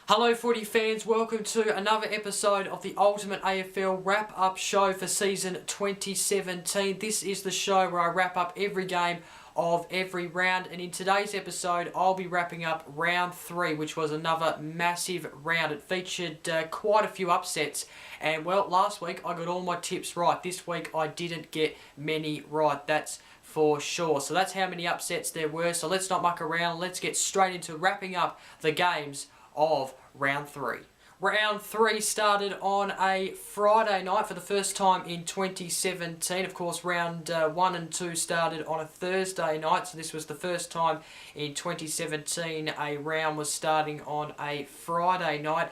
Hello footy fans, welcome to another episode of the Ultimate AFL wrap-up show for season 2017. This is the show where I wrap up every game of every round, and in today's episode I'll be wrapping up round 3, which was another massive round. It featured quite a few upsets, and well, last week I got all my tips right. This week I didn't get many right, that's for sure. So that's how many upsets there were, so let's not muck around, let's get straight into wrapping up the games of round 3. Round 3 started on a Friday night for the first time in 2017. Of course, round 1 and 2 started on a Thursday night, so this was the first time in 2017 a round was starting on a Friday night.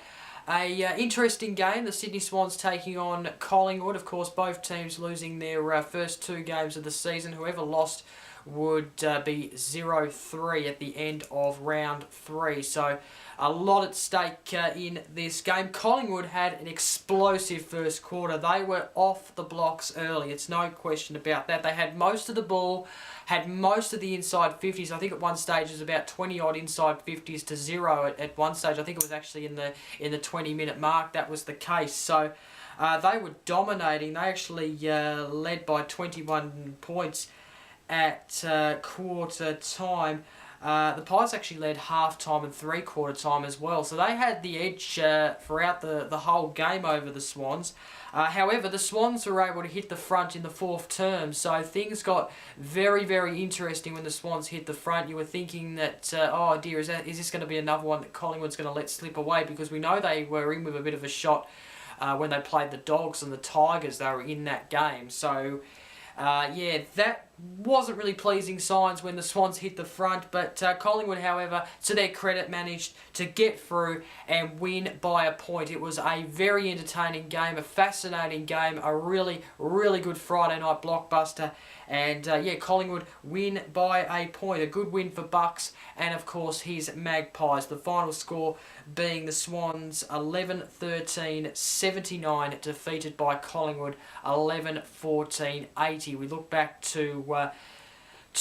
Interesting game, the Sydney Swans taking on Collingwood. Of course, both teams losing their first 2 games of the season. Whoever lost would be 0-3 at the end of round 3. So a lot at stake in this game. Collingwood had an explosive first quarter. They were off the blocks early. It's no question about that. They had most of the ball, had most of the inside 50s. I think at one stage it was about 20-odd inside 50s to 0 at one stage. I think it was actually in the 20-minute mark that was the case. So they were dominating. They actually led by 21 points at quarter time. The Pies actually led half-time and three-quarter time as well. So they had the edge throughout the whole game over the Swans. However, the Swans were able to hit the front in the fourth term. So things got very, very interesting when the Swans hit the front. You were thinking that, oh dear, is this going to be another one that Collingwood's going to let slip away? Because we know they were in with a bit of a shot when they played the Dogs and the Tigers. They were in that game. So yeah, that wasn't really pleasing signs when the Swans hit the front, but Collingwood, however, to their credit, managed to get through and win by a point. It was a very entertaining game, a fascinating game, a really, really good Friday night blockbuster, and yeah, Collingwood win by a point. A good win for Bucks and, of course, his Magpies. The final score being the Swans 11-13-79, defeated by Collingwood 11-14-80. We look back to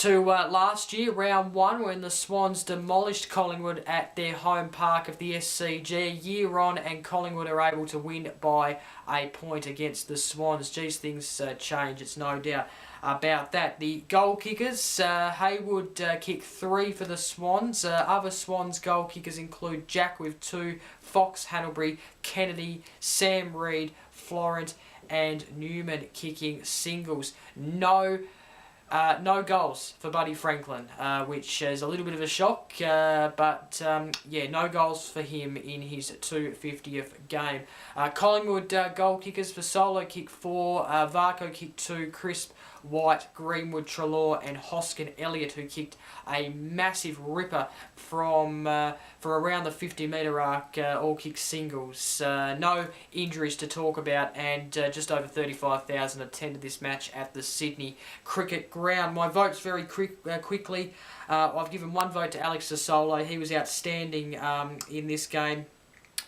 last year, round 1, when the Swans demolished Collingwood at their home park of the SCG. A year on, and Collingwood are able to win by a point against the Swans. Geez, things change, it's no doubt about that. The goal kickers, Haywood kicked 3 for the Swans. Other Swans goal kickers include Jack with 2, Fox, Hanbury, Kennedy, Sam Reid, Florent and Newman kicking singles. No goals for Buddy Franklin, which is a little bit of a shock, but yeah, no goals for him in his 250th game. Collingwood goal kickers for Solo kicked 4, Varco kicked 2, Crisp, White, Greenwood, Treloar and Hoskin Elliott, who kicked a massive ripper from for around the 50-metre arc, all kicked singles. No injuries to talk about, and just over 35,000 attended this match at the Sydney Cricket Ground. My votes very quickly. I've given 1 vote to Alex Sasolo. He was outstanding in this game.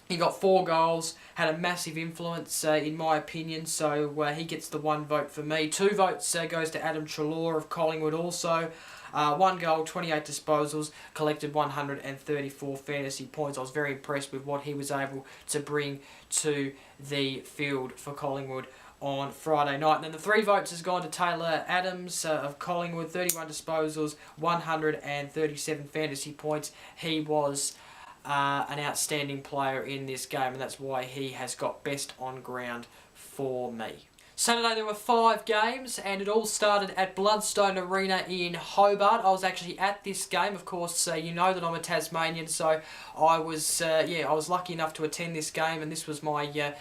He got 4 goals, had a massive influence in my opinion, so he gets the 1 vote for me. 2 votes goes to Adam Treloar of Collingwood also. 1 goal, 28 disposals, collected 134 fantasy points. I was very impressed with what he was able to bring to the field for Collingwood on Friday night. And then the 3 votes has gone to Taylor Adams of Collingwood, 31 disposals, 137 fantasy points. He was an outstanding player in this game, and that's why he has got best on ground for me. Saturday there were 5 games, and it all started at Bloodstone Arena in Hobart. I was actually at this game. Of course, you know that I'm a Tasmanian, so I was lucky enough to attend this game, and this was my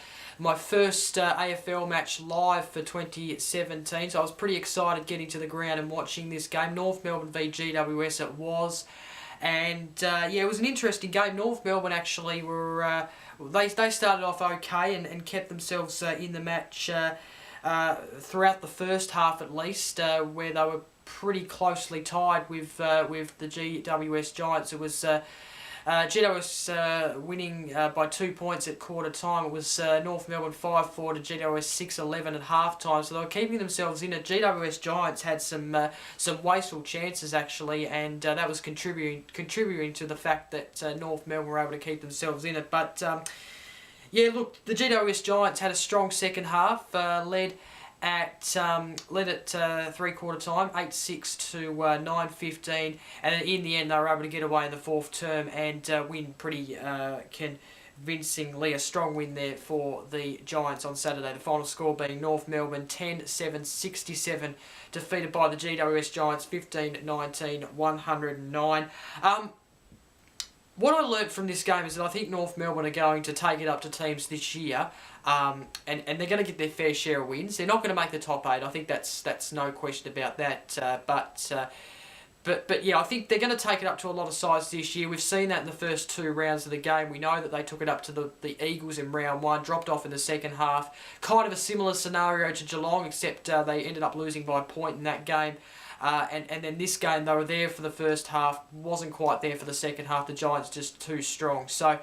first AFL match live for 2017. So I was pretty excited getting to the ground and watching this game. North Melbourne v GWS it was. And yeah, it was an interesting game. North Melbourne actually were they started off okay and kept themselves in the match throughout the first half at least, where they were pretty closely tied with the GWS Giants. It was GWS winning by 2 points at quarter time. It was North Melbourne 5-4 to GWS 6-11 at half time. So they were keeping themselves in it. GWS Giants had some wasteful chances actually, and that was contributing to the fact that North Melbourne were able to keep themselves in it. But yeah, look, the GWS Giants had a strong second half, led at 3/4 time, 8-6 to 9-15, and in the end they were able to get away in the fourth term and win pretty convincingly. A strong win there for the Giants on Saturday. The final score being North Melbourne 10-7-67, defeated by the GWS Giants 15-19, 109. What I learnt from this game is that I think North Melbourne are going to take it up to teams this year, and they're going to get their fair share of wins. They're not going to make the top 8. I think that's no question about that. But yeah, I think they're going to take it up to a lot of sides this year. We've seen that in the first 2 rounds of the game. We know that they took it up to the Eagles in round 1, dropped off in the second half. Kind of a similar scenario to Geelong, except they ended up losing by a point in that game. And then this game, they were there for the first half, wasn't quite there for the second half. The Giants just too strong. So,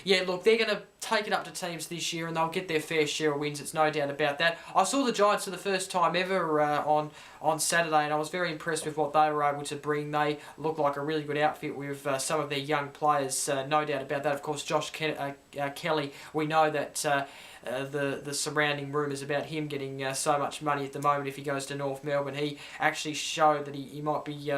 yeah, look, they're going to take it up to teams this year and they'll get their fair share of wins. It's no doubt about that. I saw the Giants for the first time ever on Saturday, and I was very impressed with what they were able to bring. They look like a really good outfit with some of their young players, no doubt about that. Of course, Josh Kelly, we know that the surrounding rumours about him getting so much money at the moment if he goes to North Melbourne. He actually showed that he might be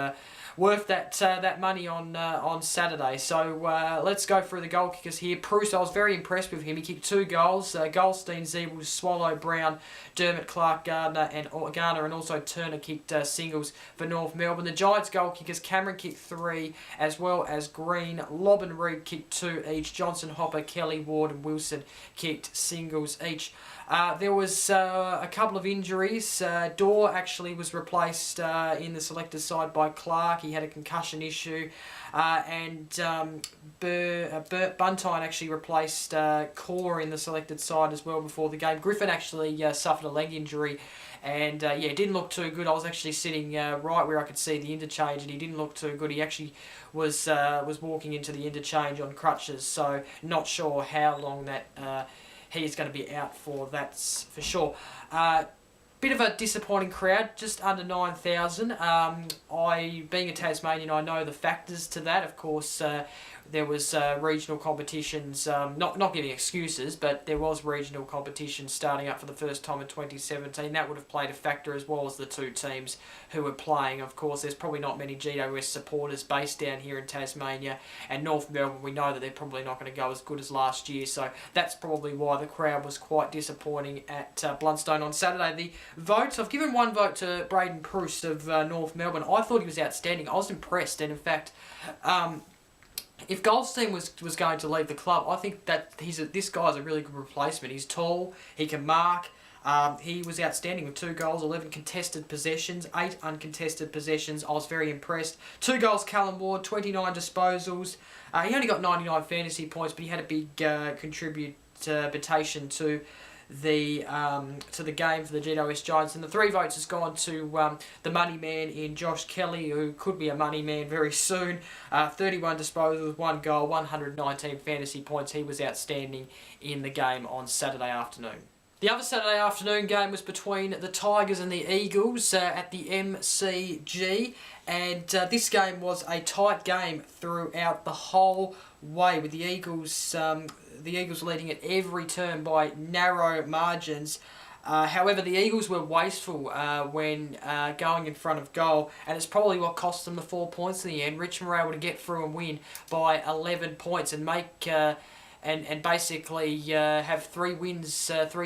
worth that money on Saturday. So let's go through the goal kickers here. Proust, I was very impressed with him. He kicked 2 goals. Goldstein, Zeebles, Swallow, Brown, Dermott, Clark, Gardner, and also Turner kicked singles for North Melbourne. The Giants goal kickers, Cameron kicked 3, as well as Green, Lobb and Reid kicked 2 each. Johnson, Hopper, Kelly, Ward, and Wilson kicked singles each. There was a couple of injuries. Dorr actually was replaced in the selectors side by Clark. He had a concussion issue. And Buntine actually replaced Core in the selected side as well before the game. Griffin actually suffered a leg injury. And yeah, it didn't look too good. I was actually sitting right where I could see the interchange, and he didn't look too good. He actually was walking into the interchange on crutches, so not sure how long that he is going to be out for, that's for sure. Bit of a disappointing crowd, just under 9,000. Being a Tasmanian, I know the factors to that. Of course, there was regional competitions, not giving excuses, but there was regional competition starting up for the first time in 2017. That would have played a factor, as well as the 2 teams who were playing. Of course, there's probably not many GWS supporters based down here in Tasmania, and North Melbourne, we know that they're probably not going to go as good as last year, so that's probably why the crowd was quite disappointing at Blundstone on Saturday. The votes, I've given 1 vote to Braden Proust of North Melbourne. I thought he was outstanding. I was impressed, and in fact, if Goldstein was going to leave the club, I think that this guy's a really good replacement. He's tall, he can mark. He was outstanding with 2 goals, 11 contested possessions, 8 uncontested possessions. I was very impressed. 2 goals, Callum Ward, 29 disposals. He only got 99 fantasy points, but he had a big contribution to the game for the GWS Giants, and the 3 votes has gone to the money man in Josh Kelly, who could be a money man very soon. 31 disposals, 1 goal, 119 fantasy points. He was outstanding in the game on Saturday afternoon. The other Saturday afternoon game was between the Tigers and the Eagles at the MCG, and this game was a tight game throughout the whole way, with the Eagles leading at every turn by narrow margins. However, the Eagles were wasteful when going in front of goal, and it's probably what cost them the 4 points in the end. Richmond were able to get through and win by 11 points and make and basically have 3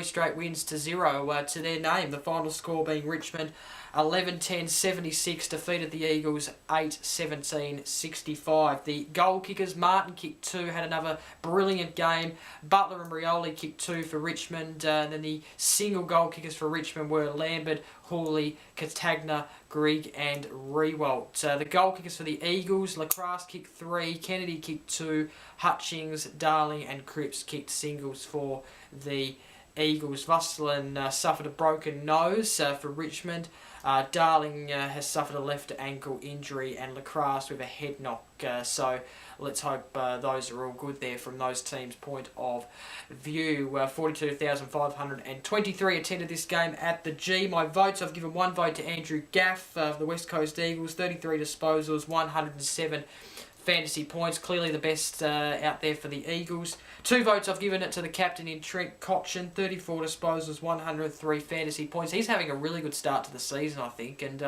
straight wins to 0 to their name. The final score being Richmond 11-10-76 defeated the Eagles 8-17-65. The goal kickers, Martin kicked 2, had another brilliant game. Butler and Rioli kicked 2 for Richmond. And then the single goal kickers for Richmond were Lambert, Hawley, Catagna, Grigg and Rewalt. The goal kickers for the Eagles, Lacrosse kicked 3, Kennedy kicked 2, Hutchings, Darling and Cripps kicked singles for the Eagles. Ruslan suffered a broken nose for Richmond. Darling has suffered a left ankle injury, and Lacrosse with a head knock. So let's hope those are all good there from those teams' point of view. 42,523 attended this game at the G. My votes, I've given 1 vote to Andrew Gaff of the West Coast Eagles, 33 disposals, 107 fantasy points, clearly the best out there for the Eagles. 2 votes I've given it to the captain in Trent Cotchin, 34 disposals, 103 fantasy points. He's having a really good start to the season, I think, and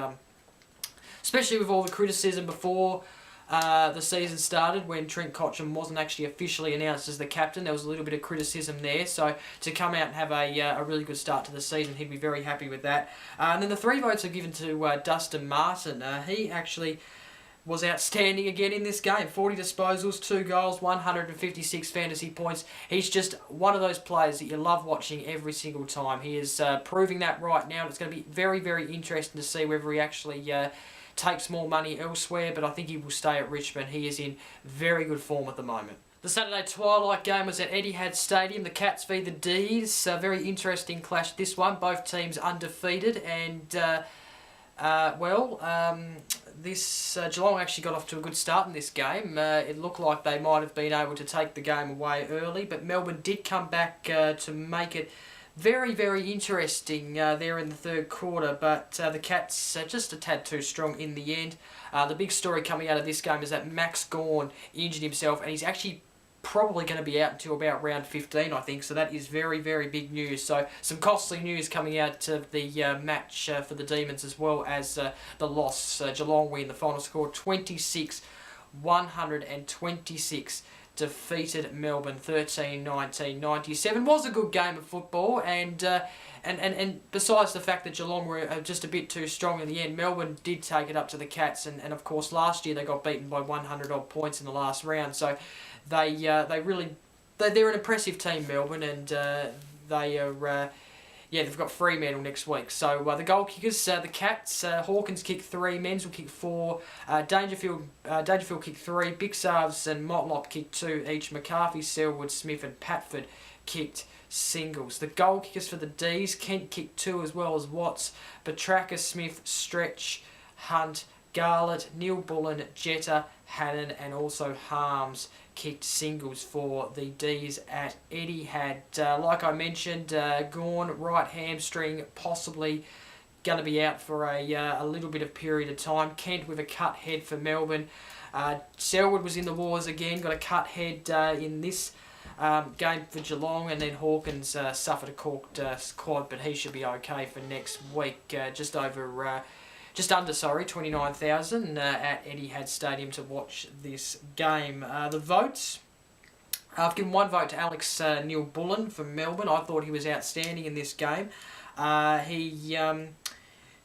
especially with all the criticism before the season started, when Trent Cotchin wasn't actually officially announced as the captain. There was a little bit of criticism there, so to come out and have a really good start to the season, he'd be very happy with that. And then the 3 votes are given to Dustin Martin. He actually was outstanding again in this game. 40 disposals, 2 goals, 156 fantasy points. He's just one of those players that you love watching every single time. He is proving that right now. It's going to be very, very interesting to see whether he actually takes more money elsewhere, but I think he will stay at Richmond. He is in very good form at the moment. The Saturday twilight game was at Etihad Stadium. The Cats v the D's. A very interesting clash, this one. Both teams undefeated, and this Geelong actually got off to a good start in this game. It looked like they might have been able to take the game away early, but Melbourne did come back to make it very, very interesting there in the third quarter, but the Cats just a tad too strong in the end. The big story coming out of this game is that Max Gawn injured himself, and he's actually probably going to be out until about round 15, I think, so that is very, very big news. So some costly news coming out of the match for the Demons, as well as the loss. Geelong win, the final score 26-126, defeated Melbourne 13-19-97. Was a good game of football, and besides the fact that Geelong were just a bit too strong in the end, Melbourne did take it up to the Cats, and of course last year they got beaten by 100 odd points in the last round. So they're an impressive team, Melbourne, and they've got Fremantle next week. So the goal kickers, the Cats, Hawkins kicked 3, Menzel kicked 4, Dangerfield kicked 3, Big Sarves and Motlop kicked 2 each. McCarthy, Selwood, Smith and Patford kicked singles. The goal kickers for the D's, Kent kicked 2 as well as Watts, Petraka, Smith, Stretch, Hunt, Garlett, Neil Bullen, Jetta, Hannon and also Harms kicked singles for the D's at Etihad. Like I mentioned, Gawn, right hamstring, possibly going to be out for a little bit of period of time. Kent with a cut head for Melbourne. Selwood was in the wars again, got a cut head in this game for Geelong, and then Hawkins suffered a corked quad, but he should be okay for next week. Just under 29,000 at Etihad Stadium to watch this game. The votes, I've given 1 vote to Alex Neil Bullen from Melbourne. I thought he was outstanding in this game.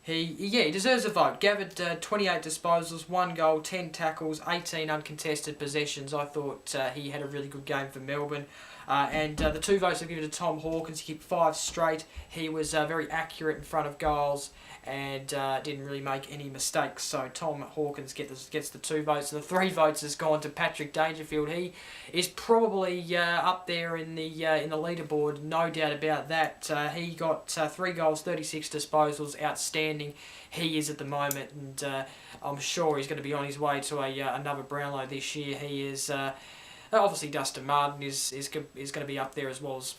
He deserves a vote. Gathered 28 disposals, 1 goal, 10 tackles, 18 uncontested possessions. I thought he had a really good game for Melbourne. And the 2 votes I've given to Tom Hawkins. He kicked 5 straight. He was very accurate in front of goals and didn't really make any mistakes. So Tom Hawkins gets the 2 votes. And the 3 votes has gone to Patrick Dangerfield. He is probably up there in the leaderboard, no doubt about that. He got 3 goals, 36 disposals, outstanding. He is at the moment, and I'm sure he's going to be on his way to another Brownlow this year. He is obviously Dustin Martin is going to be up there, as well as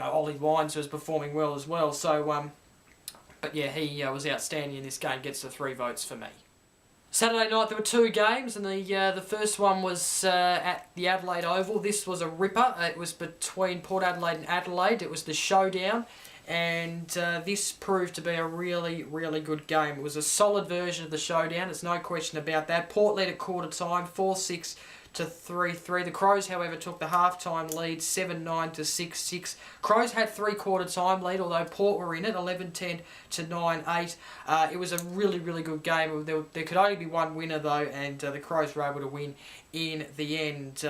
Ollie Wines was performing well as well. So but yeah, he was outstanding in this game. Gets the 3 votes for me. Saturday night there were 2 games, and the first one was at the Adelaide Oval. This was a ripper. It was between Port Adelaide and Adelaide. It was the showdown, and this proved to be a really, really good game. It was a solid version of the showdown. There's no question about that. Port led at quarter time, 4-6 to 3-3. The Crows, however, took the half-time lead 7-9 to 6-6. Crows had three-quarter time lead, although Port were in it, 11-10 to 9-8. It was a really, really good game. There could only be one winner, though, and the Crows were able to win in the end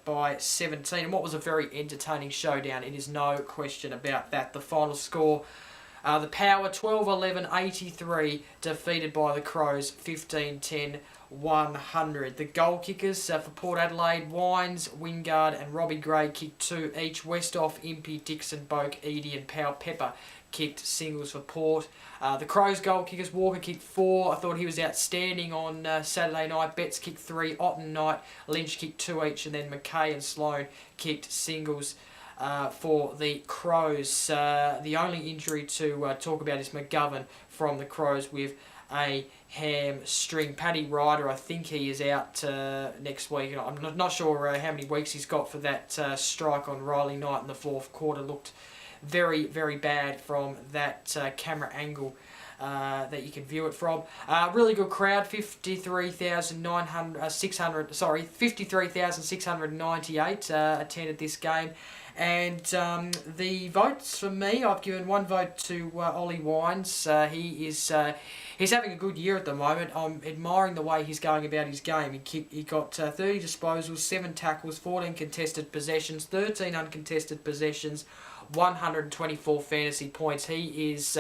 by 17. And what was a very entertaining showdown, it is no question about that. The final score, the Power 12-11-83, defeated by the Crows 15-10. 100. The goal kickers for Port Adelaide, Wines, Wingard and Robbie Gray kicked 2 each. Westhoff, Impey, Dixon, Boak, Eadie and Powell Pepper kicked singles for Port. The Crows goal kickers, Walker kicked 4. I thought he was outstanding on Saturday night. Betts kicked 3. Otten, Knight, Lynch kicked 2 each, and then McKay and Sloan kicked singles for the Crows. The only injury to talk about is McGovern from the Crows with a hamstring. Paddy Ryder, I think he is out next week. I'm not sure how many weeks he's got for that strike on Riley Knight in the fourth quarter. Looked very, very bad from that camera angle that you can view it from. Really good crowd, 53,698 attended this game. And the votes for me, I've given one vote to Ollie Wines. He's having a good year at the moment. I'm admiring the way he's going about his game. He got 30 disposals, 7 tackles, 14 contested possessions, 13 uncontested possessions, 124 fantasy points. He is,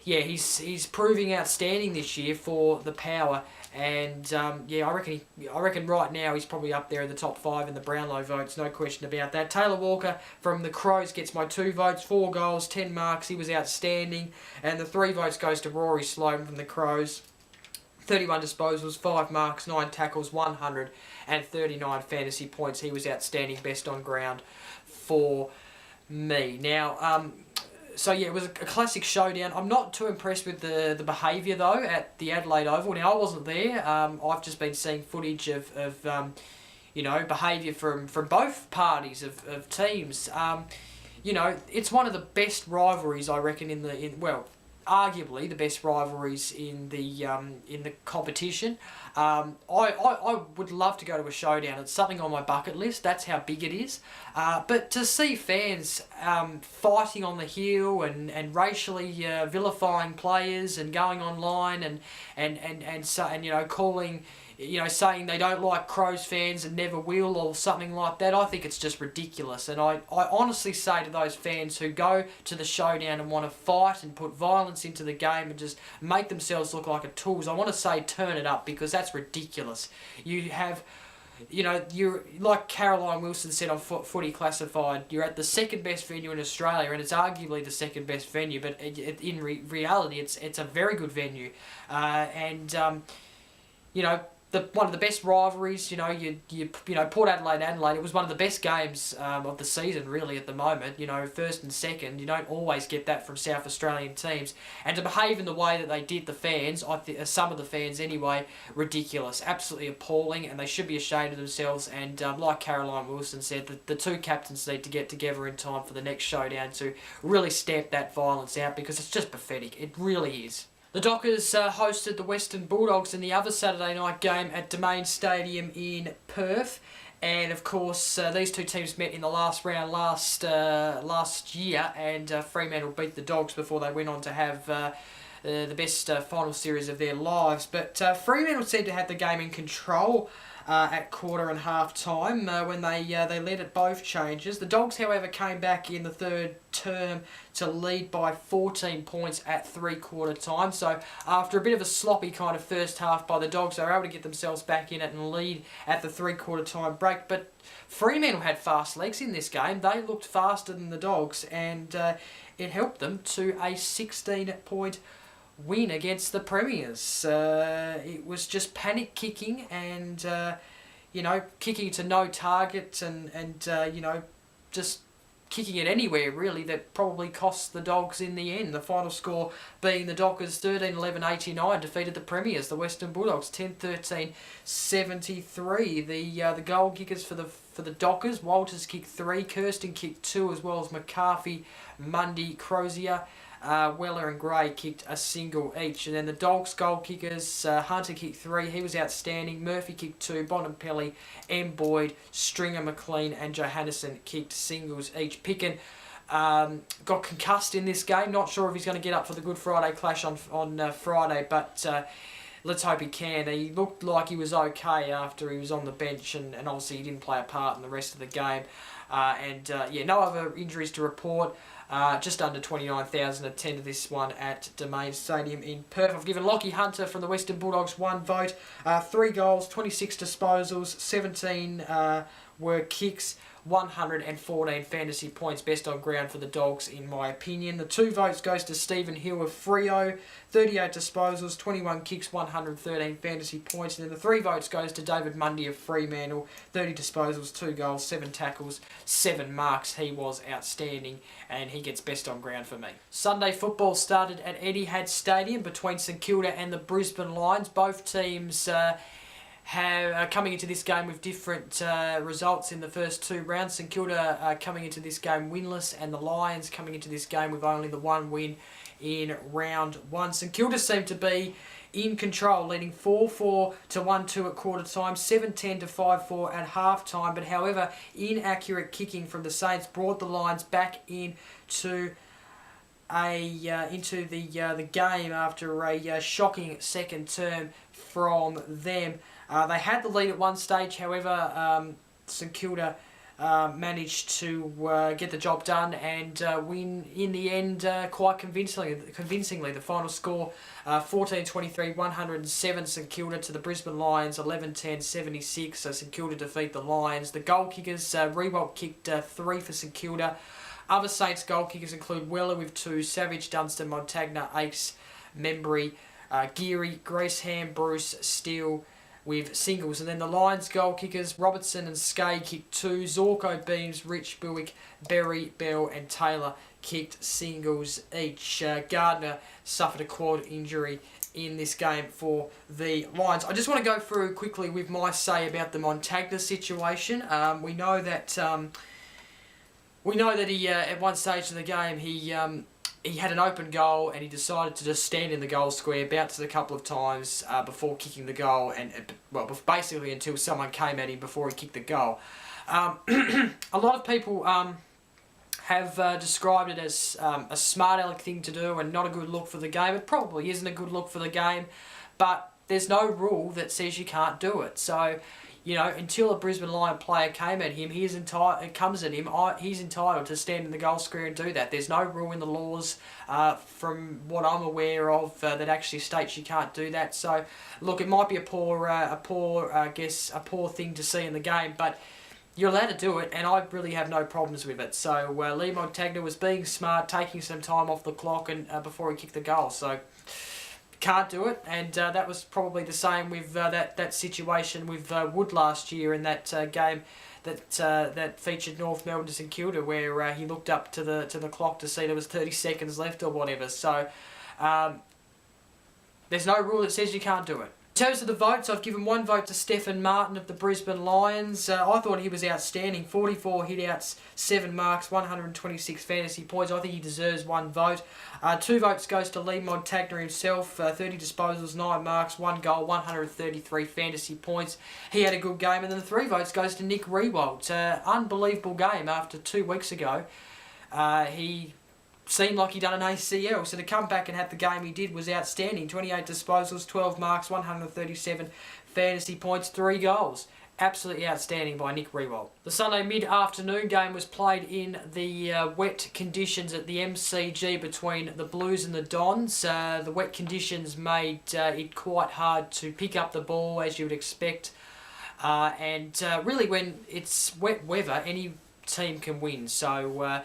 he's proving outstanding this year for the Power. And I reckon right now he's probably up there in the top 5 in the Brownlow votes, no question about that. Taylor Walker from the Crows gets my 2 votes, 4 goals, 10 marks. He was outstanding, and the 3 votes goes to Rory Sloan from the Crows. 31 disposals, 5 marks, 9 tackles, 139 fantasy points. He was outstanding, best on ground for me. Now, it was a classic showdown. I'm not too impressed with the behaviour, though, at the Adelaide Oval. Now, I wasn't there. I've just been seeing footage of behaviour from both parties of teams. It's one of the best rivalries, I reckon, arguably the best rivalries in the competition. I would love to go to a showdown. It's something on my bucket list. That's how big it is. But to see fans fighting on the hill and racially vilifying players and going online and calling, saying they don't like Crows fans and never will or something like that, I think it's just ridiculous. And I honestly say to those fans who go to the showdown and want to fight and put violence into the game and just make themselves look like a tools, I want to say turn it up, because that's ridiculous. You have, you're like Caroline Wilson said on Footy Classified, you're at the second best venue in Australia, and it's arguably the second best venue, but in reality it's a very good venue. One of the best rivalries, Port Adelaide, it was one of the best games of the season, really, at the moment. First and second, you don't always get that from South Australian teams. And to behave in the way that they did, the fans, some of the fans anyway, ridiculous, absolutely appalling, and they should be ashamed of themselves. And like Caroline Wilson said, the two captains need to get together in time for the next showdown to really stamp that violence out, because it's just pathetic. It really is. The Dockers hosted the Western Bulldogs in the other Saturday night game at Domain Stadium in Perth. And of course, these two teams met in the last round last year, and Fremantle beat the Dogs before they went on to have the best final series of their lives. But Fremantle seemed to have the game in control at quarter and half time when they led at both changes. The Dogs, however, came back in the third term to lead by 14 points at three-quarter time. So after a bit of a sloppy kind of first half by the Dogs, they were able to get themselves back in it and lead at the three-quarter time break. But Fremantle had fast legs in this game. They looked faster than the Dogs, and it helped them to a 16-point win against the Premiers. It was just panic kicking and kicking to no target and just kicking it anywhere, really, that probably cost the Dogs in the end. The final score being the Dockers 13-11-89 defeated the Premiers, the Western Bulldogs 10-13-73. The goal kickers for the Dockers, Walters kicked 3, Kirsten kicked 2, as well as McCarthy, Mundy, Crozier. Weller and Gray kicked a single each. And then the Dogs goal kickers, Hunter kicked 3, he was outstanding. Murphy kicked 2, Bontempelli, M. Boyd, Stringer, McLean and Johannesson kicked singles each. Picken got concussed in this game. Not sure if he's going to get up for the Good Friday clash on Friday, but let's hope he can. He looked like he was okay after he was on the bench, and obviously he didn't play a part in the rest of the game. Yeah, no other injuries to report. Just under 29,000 attended this one at Domain Stadium in Perth. I've given Lockie Hunter from the Western Bulldogs 1 vote. 3 goals, 26 disposals, 17 were kicks, 114 fantasy points, best on ground for the Dogs in my opinion. The 2 votes goes to Stephen Hill of Freo, 38 disposals, 21 kicks, 113 fantasy points. And then the 3 votes goes to David Mundy of Fremantle, 30 disposals, 2 goals, 7 tackles, 7 marks. He was outstanding and he gets best on ground for me. Sunday football started at Etihad Stadium between St Kilda and the Brisbane Lions. Both teams coming into this game with different results in the first 2 rounds. St Kilda coming into this game winless, and the Lions coming into this game with only the 1 win in round 1. St Kilda seemed to be in control, leading 4-4 to 1-2 at quarter time, 7-10 to 5-4 at half time. But however, inaccurate kicking from the Saints brought the Lions back into the game after a shocking second term from them. They had the lead at one stage, however, St Kilda managed to get the job done and win in the end quite convincingly. The final score 14-23, 107 St Kilda to the Brisbane Lions 11-10, 76. So St Kilda defeat the Lions. The goal kickers, Rewalt kicked 3 for St Kilda. Other Saints goal kickers include Weller with 2, Savage, Dunstan, Montagna, Ace, Membry, Geary, Graceham, Bruce, Steele with singles. And then the Lions goal kickers, Robertson and Skay kicked 2, Zorko, Beams, Rich, Buick, Berry, Bell and Taylor kicked singles each. Gardner suffered a quad injury in this game for the Lions. I just want to go through quickly with my say about the Montagna situation. We know that he at one stage of the game he had an open goal and he decided to just stand in the goal square, bounced it a couple of times before kicking the goal, and well, basically until someone came at him before he kicked the goal. A lot of people have described it as a smart aleck thing to do and not a good look for the game. It probably isn't a good look for the game, but there's no rule that says you can't do it. So, you know, until a Brisbane Lion player came at him, he's entitled to stand in the goal square and do that. There's no rule in the laws, from what I'm aware of, that actually states you can't do that. So, look, it might be a poor thing to see in the game, but you're allowed to do it, and I really have no problems with it. So, Lee Montagna was being smart, taking some time off the clock and before he kicked the goal. So, can't do it, and that was probably the same with that situation with Wood last year in that game that featured North Melbourne to St Kilda, where he looked up to the clock to see there was 30 seconds left or whatever. So there's no rule that says you can't do it. In terms of the votes, I've given 1 vote to Stephen Martin of the Brisbane Lions. I thought he was outstanding. 44 hit-outs, 7 marks, 126 fantasy points. I think he deserves 1 vote. 2 votes goes to Lee Montagna himself. 30 disposals, 9 marks, 1 goal, 133 fantasy points. He had a good game. And then the 3 votes goes to Nick Riewoldt. Unbelievable game after 2 weeks ago. He seemed like he'd done an ACL, so to come back and have the game he did was outstanding. 28 disposals, 12 marks, 137 fantasy points, 3 goals. Absolutely outstanding by Nick Riewoldt. The Sunday mid-afternoon game was played in the wet conditions at the MCG between the Blues and the Dons. The wet conditions made it quite hard to pick up the ball, as you would expect. Really, when it's wet weather, any team can win. So,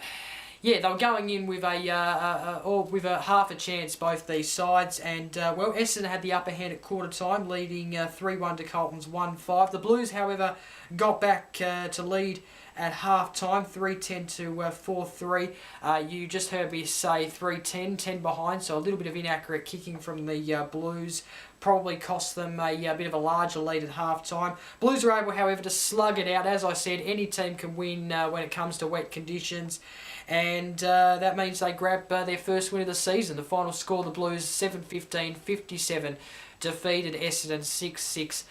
yeah, they were going in with a half a chance, both these sides, and well, Essendon had the upper hand at quarter time, leading 3-1 to Carlton's 1-5. The Blues, however, got back to lead at half time, 3-10 to 4-3. You just heard me say 3-10, 10 behind, so a little bit of inaccurate kicking from the Blues probably cost them a bit of a larger lead at half-time. Blues are able, however, to slug it out. As I said, any team can win when it comes to wet conditions, and that means they grab their first win of the season. The final score, the Blues 7-15-57 defeated Essendon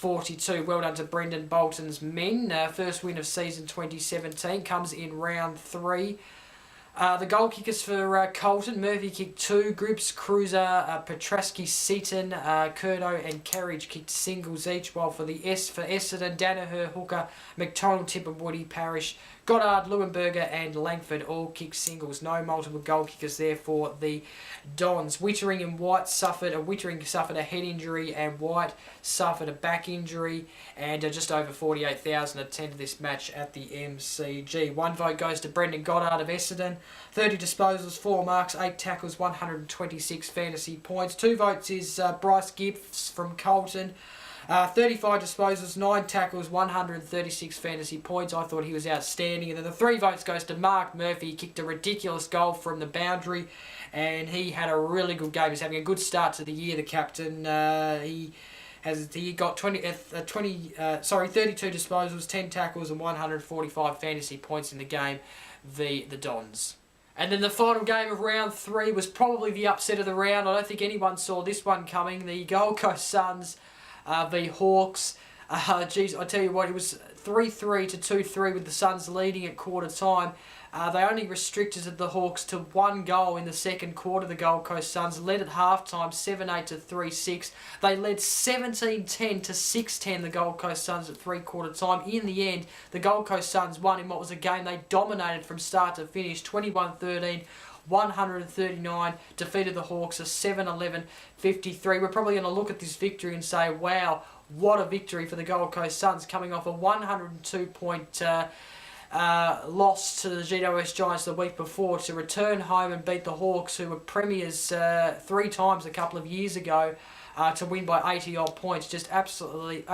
6-6-42. Well done to Brendan Bolton's men. First win of season 2017 comes in round 3. The goal kickers for Colton: Murphy kicked 2, Gribbs, Cruiser, Petrasky, Seaton, Curnow and Carriage kicked singles each, while for Essendon, Danaher, Hooker, McDonald, Tip and Woody, Parrish, Goddard, Leuenberger and Langford all kicked singles. No multiple goal kickers there for the Dons. Wittering and White suffered a head injury, and White suffered a back injury, and just over 48,000 attended this match at the MCG. 1 vote goes to Brendan Goddard of Essendon. 30 disposals, 4 marks, 8 tackles, 126 fantasy points. 2 votes is Bryce Gibbs from Colton. 35 disposals, 9 tackles, 136 fantasy points. I thought he was outstanding. And then the 3 votes goes to Mark Murphy. He kicked a ridiculous goal from the boundary, and he had a really good game. He's having a good start to the year, the captain. He got 32 disposals, 10 tackles, and 145 fantasy points in the game, the Dons. And then the final game of round 3 was probably the upset of the round. I don't think anyone saw this one coming. The Gold Coast Suns v Hawks. Geez, I tell you what, it was 3-3 to 2-3 with the Suns leading at quarter time. They only restricted the Hawks to 1 goal in the second quarter. The Gold Coast Suns led at half-time 7-8 to 3-6. They led 17-10 to 6-10, the Gold Coast Suns at three-quarter time. In the end, the Gold Coast Suns won in what was a game they dominated from start to finish, 21-13. 139, defeated the Hawks a 7-11-53. We're probably going to look at this victory and say, wow, what a victory for the Gold Coast Suns, coming off a 102-point loss to the GWS Giants the week before, to return home and beat the Hawks, who were premiers 3 times a couple of years ago, to win by 80-odd points. Just absolutely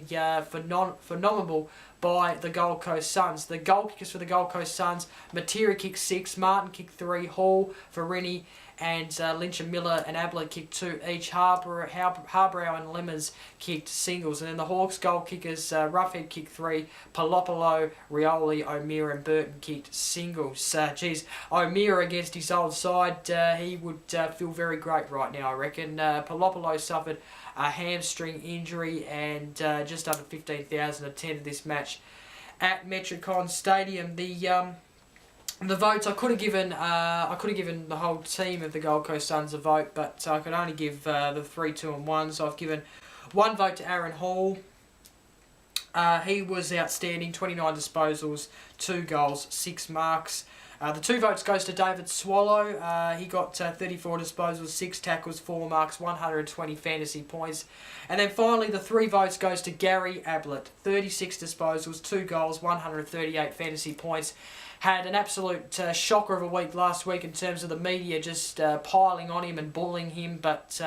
phenomenal by the Gold Coast Suns. The goal kickers for the Gold Coast Suns: Matera kicked 6, Martin kicked 3, Hall, Farini and Lynch and Miller and Ablett kicked 2 each. Harbrow and Lemmers kicked singles. And then the Hawks goal kickers: Roughhead kicked 3, Palopolo, Rioli, O'Meara and Burton kicked singles. O'Meara against his old side, he would feel very great right now, I reckon. Palopolo suffered a hamstring injury, and just under 15,000 attended this match at Metricon Stadium. The votes, I could have given the whole team of the Gold Coast Suns a vote, but I could only give the 3, 2 and 1. So I've given 1 vote to Aaron Hall. He was outstanding, 29 disposals, 2 goals, 6 marks. The 2 votes goes to David Swallow. He got 34 disposals, 6 tackles, 4 marks, 120 fantasy points. And then finally, the 3 votes goes to Gary Ablett. 36 disposals, 2 goals, 138 fantasy points. Had an absolute shocker of a week last week in terms of the media just piling on him and bullying him. But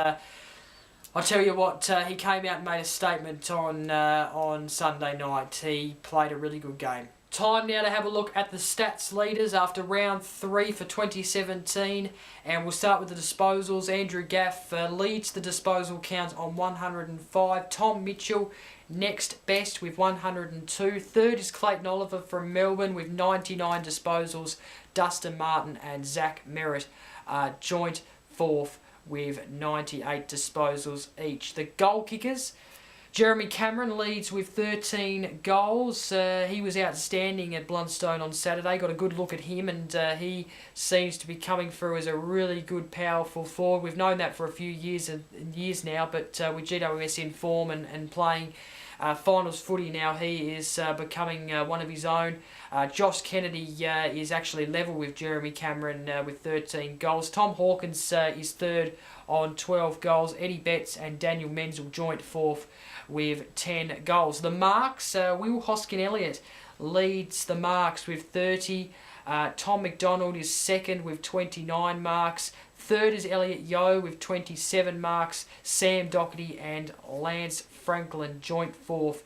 I'll tell you what, he came out and made a statement on Sunday night. He played a really good game. Time now to have a look at the stats leaders after round 3 for 2017, and we'll start with the disposals. Andrew Gaff leads the disposal count on 105. Tom Mitchell next best with 102. Third is Clayton Oliver from Melbourne with 99 disposals. Dustin Martin and Zach Merritt joint 4th with 98 disposals each. The goal kickers: Jeremy Cameron leads with 13 goals. He was outstanding at Blundstone on Saturday. Got a good look at him, and he seems to be coming through as a really good, powerful forward. We've known that for a few years now, but with GWS in form and playing finals footy now, he is becoming one of his own. Josh Kennedy is actually level with Jeremy Cameron with 13 goals. Tom Hawkins is third on 12 goals. Eddie Betts and Daniel Menzel joint 4th with 10 goals. The marks: Will Hoskin-Elliott leads the marks with 30. Tom McDonald is second with 29 marks. Third is Elliot Yeo with 27 marks. Sam Doherty and Lance Franklin joint 4th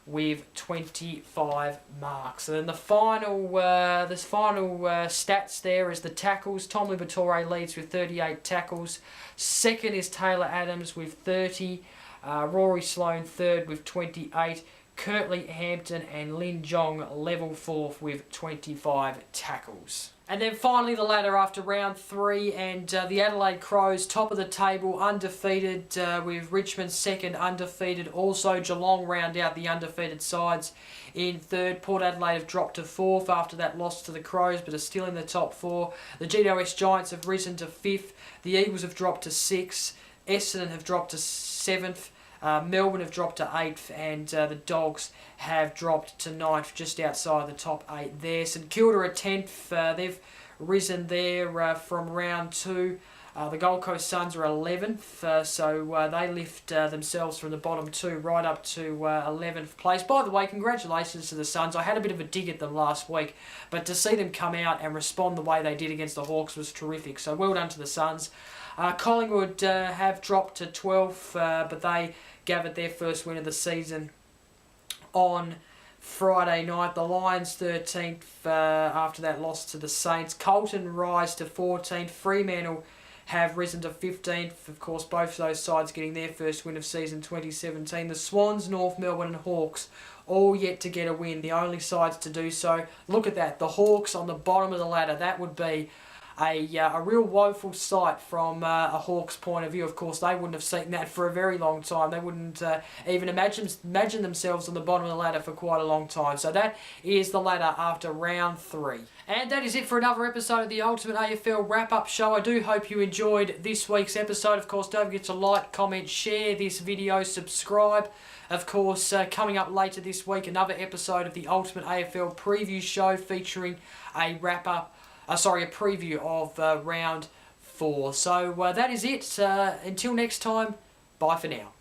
with 25 marks. And then the final stats there is the tackles. Tom Liberatore leads with 38 tackles. Second is Taylor Adams with 30. Rory Sloane third with 28. Curtly Hampton and Lin Jong level fourth with 25 tackles. And then finally the ladder after round 3, and the Adelaide Crows top of the table, undefeated, with Richmond second, undefeated. Also Geelong round out the undefeated sides in third. Port Adelaide have dropped to fourth after that loss to the Crows, but are still in the top 4. The GWS Giants have risen to 5th. The Eagles have dropped to 6th. Essendon have dropped to 7th. Melbourne have dropped to 8th, and the Dogs have dropped to 9th, just outside the top 8 there. St Kilda are 10th. They've risen there from round 2. The Gold Coast Suns are 11th, so they lift themselves from the bottom 2 right up to 11th place. By the way, congratulations to the Suns. I had a bit of a dig at them last week, but to see them come out and respond the way they did against the Hawks was terrific. So well done to the Suns. Collingwood have dropped to 12th, but they gathered their first win of the season on Friday night. The Lions 13th after that loss to the Saints. Carlton rise to 14th. Fremantle have risen to 15th. Of course, both those sides getting their first win of season 2017. The Swans, North Melbourne and Hawks all yet to get a win. The only sides to do so. Look at that. The Hawks on the bottom of the ladder. That would be a real woeful sight from a Hawks point of view. Of course, they wouldn't have seen that for a very long time. They wouldn't even imagine themselves on the bottom of the ladder for quite a long time. So that is the ladder after round 3. And that is it for another episode of the Ultimate AFL Wrap-Up Show. I do hope you enjoyed this week's episode. Of course, don't forget to like, comment, share this video, subscribe. Of course, coming up later this week, another episode of the Ultimate AFL Preview Show featuring a wrap-up. A preview of round 4. So that is it. Until next time, bye for now.